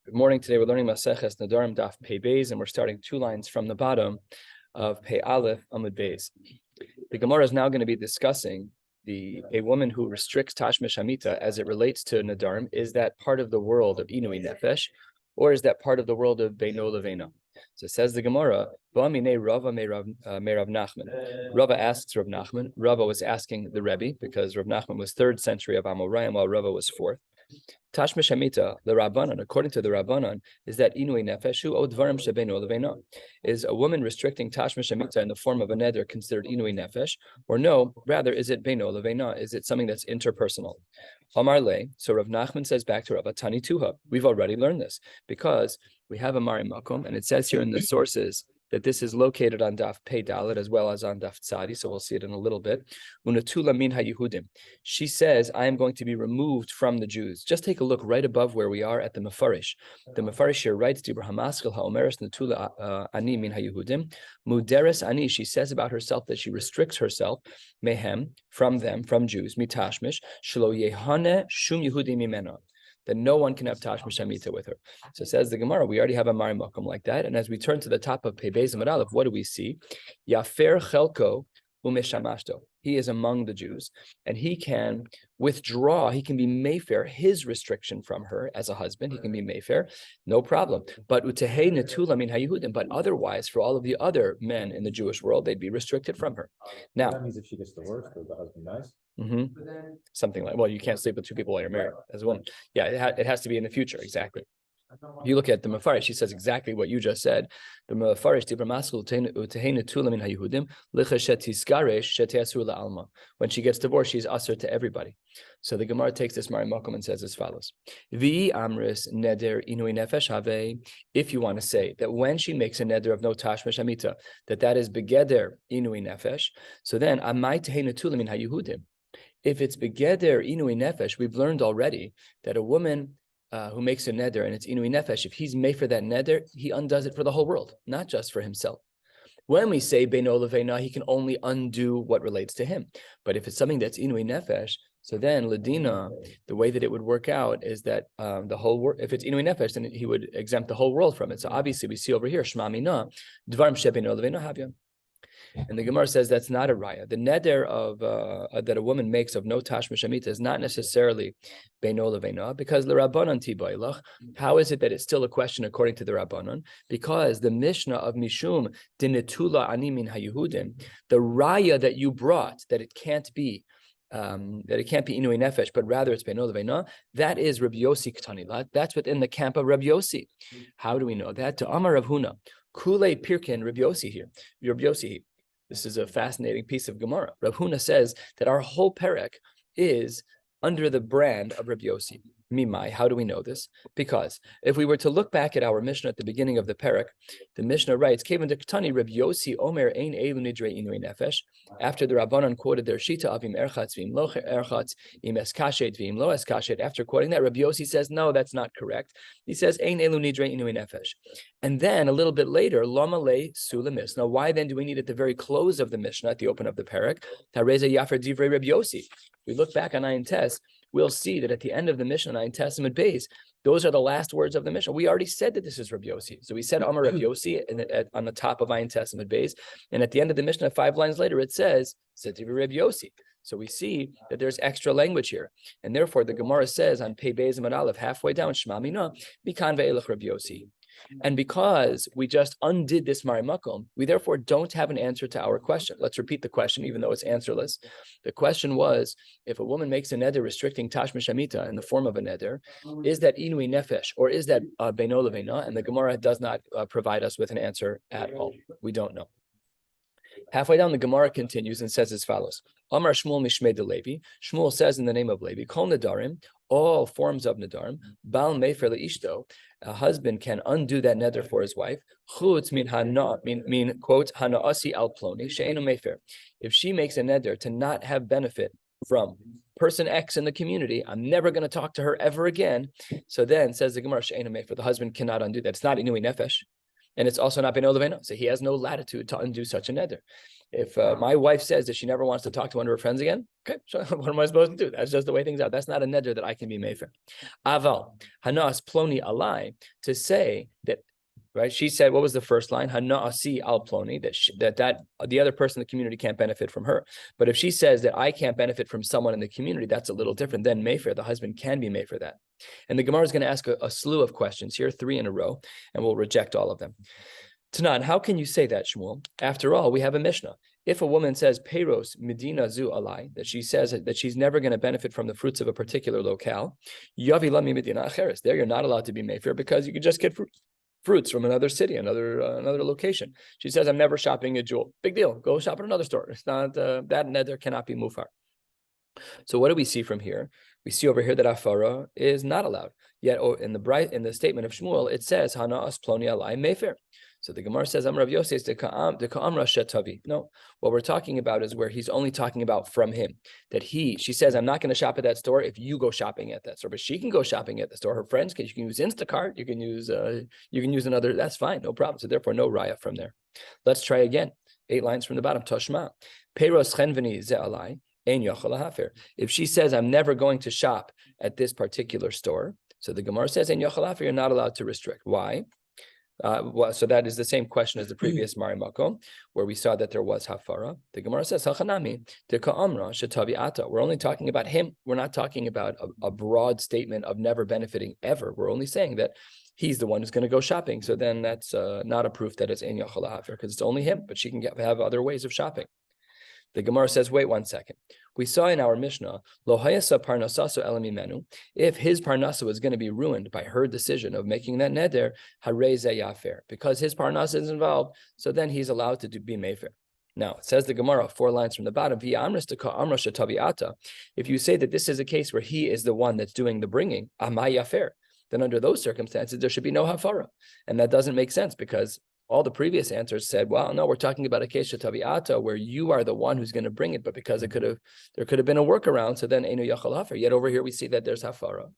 Good morning. Today we're learning Maseches Nedarim Daf Pei Beis, and we're starting 2 lines from the bottom of Pei Aleph Amud Beis. The Gemara is now going to be discussing a woman who restricts Tashmish Hamita as it relates to Nedarim. Is that part of the world of Inui Nefesh, or is that part of the world of Beino Levena? So it says the Gemara, Ba'amine Rava me Rav Nachman. Rava asks Rav Nachman. Rava was asking the Rebbe because Rav Nachman was 3rd century of Amoraim, while Rava was 4th. Tashmish Hamita, the Rabbanan, according to the Rabbanan, is that Inui Nefeshu o Dvarim Shebeino Levena. Is a woman restricting Tashmish Hamita in the form of a neder considered Inui Nefesh? Or no, rather, is it Beino Levena? Is it something that's interpersonal? Amar Le, so Rav Nachman says back to Rav Tani Tuha. We've already learned this because we have a Mari Makom, and it says here in the sources that this is located on Daf Pei Dalet as well as on Daf Tzadi, so we'll see it in a little bit. Unatula min haYehudim. She says, I am going to be removed from the Jews. Just take a look right above where we are at the Mefarish. The Mefarish here writes, Dibra Hamaskal haOmeres Natula ani min haYehudim. Muderes ani, she says about herself that she restricts herself, mehem, from them, from Jews, mitashmish, shelo yehane shum Yehudi mimena, that no one can have Tashmish Hamita with her. So says the Gemara, we already have a Mari Makom like that. And as we turn to the top of Pei Beis Amud Aleph, what do we see? Yafer Chelko Umeshamashto. He is among the Jews, and he can withdraw, he can be Mayfair, his restriction from her as a husband, he can be Mayfair, no problem. But Utehei Netula min haYehudim, but otherwise, for all of the other men in the Jewish world, they'd be restricted from her. Now, that means if she gets divorced, does the husband dies? Something like, well, you can't sleep with 2 people while you're married as a woman. Yeah, it has to be in the future, exactly. If you look at the Mefarish, she says exactly what you just said. The Mefarish, when she gets divorced, she's usher to everybody. So the Gemara takes this Mari Makom and says as follows: If you want to say that when she makes a neder of no tashmish hamita, that is begeder inui nefesh, so then amai tehena tula min haYehudim. If it's begeder inui nefesh, we've learned already that a woman who makes a neder and it's inui nefesh, if he's made for that neder, he undoes it for the whole world, not just for himself. When we say beino levena, he can only undo what relates to him. But if it's something that's inui nefesh, so then ladina, the way that it would work out is that the whole world, if it's inui nefesh, then he would exempt the whole world from it. So obviously we see over here, shma mina, dvarim shebeino levena havya. And the Gemara says that's not a raya. The neder of that a woman makes of no tashmish hamita is not necessarily beino levena, because the Rabbanan tibaylach. How is it that it's still a question according to the Rabbanan? Because the Mishnah of Mishum dinetula ani min haYehudim, the raya that you brought that it can't be inui nefesh, but rather it's beino levena, that is Rabbi Yossi Ktanilat. That's within the camp of Rabbi Yossi. How do we know that? To Amar Rav Huna, Kule Pirkin Rabbi Yossi here. Rabbi Yossi. This is a fascinating piece of Gemara. Rav Huna says that our whole perek is under the brand of Rabbi Yossi. Mimai, how do we know this? Because if we were to look back at our Mishnah at the beginning of the perek, the Mishnah writes, Kevan Dektani Rabbi Yossi Omer Ein Elu Nidrei Inui Nefesh. After the Rabbanan quoted their Shita of Im Erchatz V'im Lo Erchatz, Im Eskashet V'im Lo Eskashet. After quoting that, Rabbi Yossi says, no, that's not correct. He says, Ein Elu Nidrei Inui Nefesh. And then a little bit later, Lama Le Sulamis. Now, why then do we need at the very close of the Mishnah, at the open of the perek, Tareza Yafer Divrei Rabbi Yossi? We look back on Ayin Tes, we'll see that at the end of the Mishnah, Ayin Tes Amud Beis, those are the last words of the Mishnah. We already said that this is Rabbi Yossi. So we said Amar Rabbi Yossi on the top of Ayin Tes Amud Beis, and at the end of the Mishnah, 5 lines later, it says, Sediv Rabbi Yossi. So we see that there's extra language here. And therefore, the Gemara says on Pei Beis Amud Aleph, halfway down, Shema Mina, Bikan Ve'elech Rabbi Yossi. And because we just undid this Mari Makom, we therefore don't have an answer to our question. Let's repeat the question, even though it's answerless. The question was, if a woman makes a neder restricting tashmish hamita in the form of a neder, is that inui nefesh, or is that beino levena? And the Gemara does not provide us with an answer at all. We don't know. Halfway down, the Gemara continues and says as follows: Amar Shmuel Mishmei de Levi. Shmuel says in the name of Levi, Kol Nedarim, all forms of Nedarim, Bal Mefer leishto, a husband can undo that neder for his wife. Chutz mean quote hanaasi al ploni she'enu mefer. If she makes a neder to not have benefit from person X in the community, I'm never going to talk to her ever again. So then says the Gemara she'enu mefer, the husband cannot undo that. It's not inui nefesh. And it's also not Beno Leveno. So he has no latitude to undo such a neder. If my wife says that she never wants to talk to one of her friends again, okay, so what am I supposed to do? That's just the way things are. That's not a neder that I can be made for. Aval, Hanas Ploni Alai, to say that, right? She said, what was the first line? Hana'asi al Ploni, that the other person in the community can't benefit from her. But if she says that I can't benefit from someone in the community, that's a little different. Then Mayfair, the husband can be made for that. And the Gemara is going to ask a slew of questions here, 3 in a row, and we'll reject all of them. Tanan, how can you say that, Shmuel? After all, we have a Mishnah. If a woman says, Peiros Medina Zu Alai, that she says that she's never going to benefit from the fruits of a particular locale, Yavi Lami Medina Acheres, there you're not allowed to be Mayfair because you could just get fruits from another city, another location. She says, I'm never shopping at Jewel. Big deal. Go shop at another store. It's not, that neder cannot be mufar. So what do we see from here? We see over here that afara is not allowed. Yet in the statement of Shmuel, it says, Hana'as Ploni Alai Mayfair. So the Gemara says, Amrav Yosef de Ka'amra Shetavi. No, what we're talking about is where he's only talking about from him. That she says, I'm not going to shop at that store if you go shopping at that store. But she can go shopping at the store. Her friends can. You can use Instacart. You can use another. That's fine, no problem. So therefore, no raya from there. Let's try again. 8 lines from the bottom. Toshma. Peiros chenveni ze'alai ein yochel hafer. If she says, I'm never going to shop at this particular store, so the Gemara says, ein yochel hafer, you're not allowed to restrict. Why? So that is the same question as the previous Mari Makom, where we saw that there was hafara. The Gemara says, "Hachanami de ka'amra shetavi ata." We're only talking about him. We're not talking about a broad statement of never benefiting ever. We're only saying that he's the one who's going to go shopping. So then that's not a proof that it's ein yachal hafer because it's only him. But she can have other ways of shopping. The Gemara says, wait 1 second. We saw in our Mishnah, Lo hayasa parnasaso elami menu. If his parnasa was going to be ruined by her decision of making that neder, harei ze yafer. Because his parnasa is involved, so then he's allowed to be mefer. Now, it says the Gemara, 4 lines from the bottom, if you say that this is a case where he is the one that's doing the bringing, amay yafer, then under those circumstances, there should be no hafara. And that doesn't make sense because all the previous answers said, well, no, we're talking about a case shetaviata where you are the one who's going to bring it, but because there could have been a workaround, so then einu yachal hafer. Yet over here we see that there's hafara.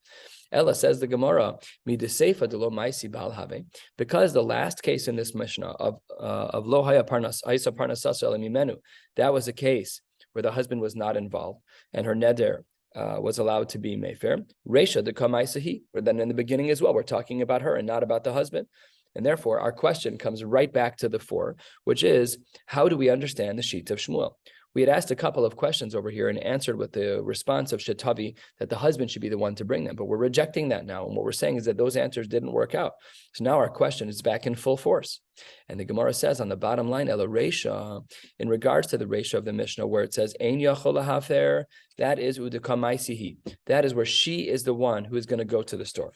Ella says the Gemara, mideseifa de lo maisi bal have, because the last case in this Mishnah of lo haya parnas aisa parnasas mimenu, that was a case where the husband was not involved and her neder was allowed to be mayfair. Reisha de kamaisahi, or then in the beginning as well, we're talking about her and not about the husband. And therefore, our question comes right back to the 4, which is, how do we understand the sheet of Shmuel? We had asked a couple of questions over here and answered with the response of Shetavi that the husband should be the one to bring them. But we're rejecting that now. And what we're saying is that those answers didn't work out. So now our question is back in full force. And the Gemara says on the bottom line, Ela Reisha, in regards to the Reisha of the Mishnah, where it says, Ein Yachol Hafer, that is Udekamaisihi. That is where she is the one who is going to go to the store.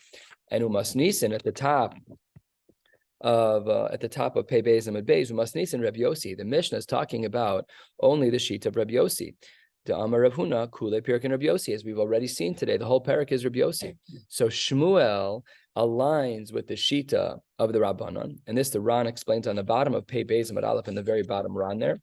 And Umas Nisan at the top of Pei Beis and Beis, Umas Nisan Reb Yossi. The Mishnah is talking about only the sheet of Reb Yossi. The Amar Rav Huna, Kule Pirkin Reb Yossi, as we've already seen today. The whole parak is Reb Yossi. So Shmuel aligns with the shita of the Rabbanon, and this the Ran explains on the bottom of Pei Beis and Aleph, in the very bottom Ran there.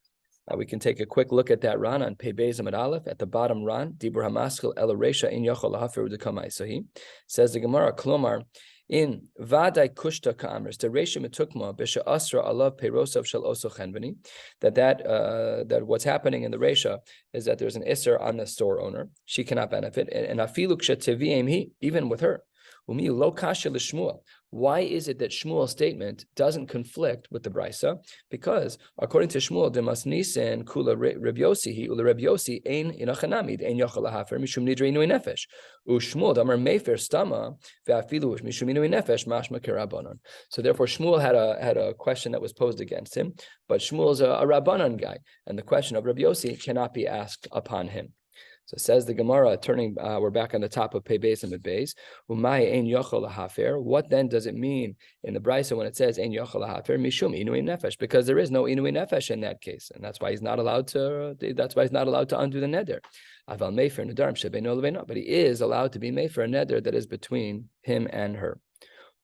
We can take a quick look at that Ran on Pei Beis and Aleph at the bottom Ran. Dibur Hamaskil El Reisha In Yochol Hafer Udekamai. So he says the Gemara Klomar. In Vadai Kushta Kamers, the Reisha Metukma Bisha Asra Alav Peirosov Shel Oso Chenveni, that what's happening in the Reisha is that there's an Isser on the store owner. She cannot benefit. And Afiluk Shetevi even with her. Umi lo kasha l'Shmuel. Why is it that Shmuel's statement doesn't conflict with the Brisa? Because according to Shmuel, demas nisan kula Reb Yossi ula Reb Yossi ein inachanamid ein yochel hafer mishum nidrei inui nefesh. Shmuel damar mefer stama ve'afilu mishum inui nefesh mashma kerabanan. So therefore, Shmuel had a question that was posed against him, but Shmuel's a Rabbanan guy, and the question of Reb Yossi cannot be asked upon him. So says the Gemara, turning, we're back on the top of Pei Beis and Beis. Umay ein yochel hafer. What then does it mean in the Brisa when it says ein yochel hafer mishum inui nefesh? Because there is no inui nefesh in that case, and that's why he's not allowed to. That's why he's not allowed to undo the neder. Aval mefer nedarim shebeino lebeino, but he is allowed to be mefer a neder that is between him and her.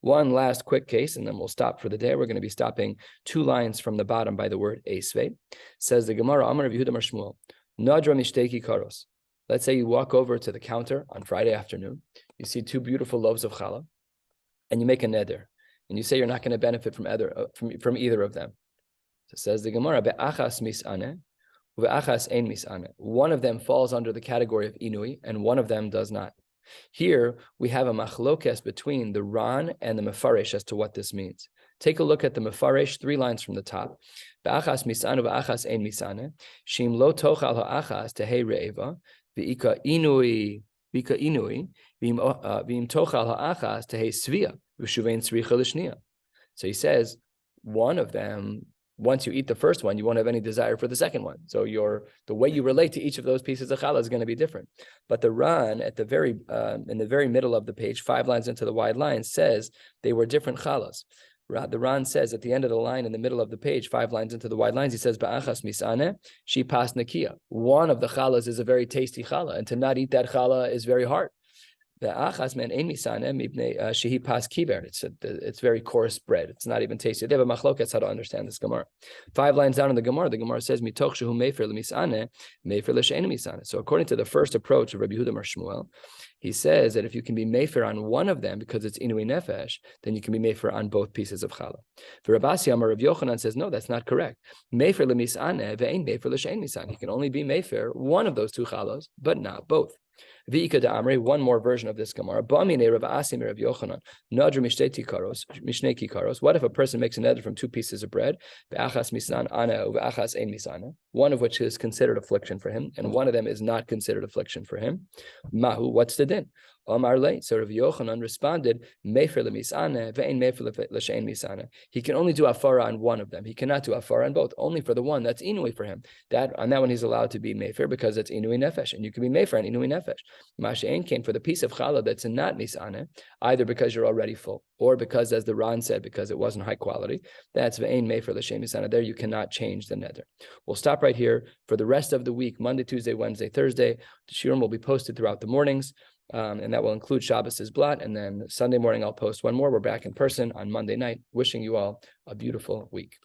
One last quick case, and then we'll stop for the day. We're going to be stopping 2 lines from the bottom by the word esvei. Says the Gemara, Amar Rav Yehuda Mar Shmuel, Nadra mishteki karos. Let's say you walk over to the counter on Friday afternoon, you see 2 beautiful loaves of challah, and you make a neder. and you say you're not going to benefit from either of them. So says the Gemara, be'achas mis'aneh, u'be'achas ein mis'aneh. One of them falls under the category of inui, and one of them does not. Here we have a machlokes between the Ran and the Mefaresh as to what this means. Take a look at the Mefaresh, 3 lines from the top. Be'achas mis'aneh u'be'achas ein mis'aneh, shim lo tochal ha'achas tehei re'eva, ve'ika inui, v'im tochal ha'achas tehei svia, v'shuvein tzricha l'shniya. So he says, one of them, once you eat the first one, you won't have any desire for the second one. So the way you relate to each of those pieces of challah is going to be different. But the Ran at the in the very middle of the page, 5 lines into the wide line, says they were different challahs. The Ran says at the end of the line, in the middle of the page, 5 lines into the wide lines, he says, "Ba'achas misane, she pas nakia." One of the challahs is a very tasty challah, and to not eat that challah is very hard. The achas men ein misane mibnei shehi pas kiber. It's very coarse bread. It's not even tasty. They have a machlokes how to understand this Gemara. 5 lines down in the Gemara says mitoch shehu mefer lemisane mefer l'she'ein misane. So according to the first approach of Rabbi Yehuda Mar Shmuel, he says that if you can be mefer on one of them because it's inui nefesh, then you can be mefer on both pieces of challah. For Rabbi Asiyam or Rabbi Yochanan says no, that's not correct. Mefer lemisane ve'ein mefer l'she'ein misane. He can only be mefer one of those 2 challahs, but not both. V'ika da'amrei, one more version of this Gemara. Ba'amine Rav Asim Rav Yochanan nadru mishnei kikaros. What if a person makes a neder from 2 pieces of bread? Ve'achas misnan ana ve'achas ein misana. One of which is considered affliction for him, and one of them is not considered affliction for him. Mahu, what's the din? Amar le. So Rav Yochanan responded, mefer lemisana ve'ein mefer l'she'ein misana. He can only do afara on one of them. He cannot do afara on both. Only for the one that's inui for him. On that one he's allowed to be mefer because it's inui nefesh, and you can be mefer on inui nefesh. Mashe'en came for the piece of challah that's not misana, either because you're already full, or because, as the Ran said, because it wasn't high quality. That's ve'ein mefer l'she'ein misana. There you cannot change the neder. We'll stop right here for the rest of the week. Monday, Tuesday, Wednesday, Thursday. The shiurim will be posted throughout the mornings. And that will include Shabbos' blot. And then Sunday morning, I'll post one more. We're back in person on Monday night. Wishing you all a beautiful week.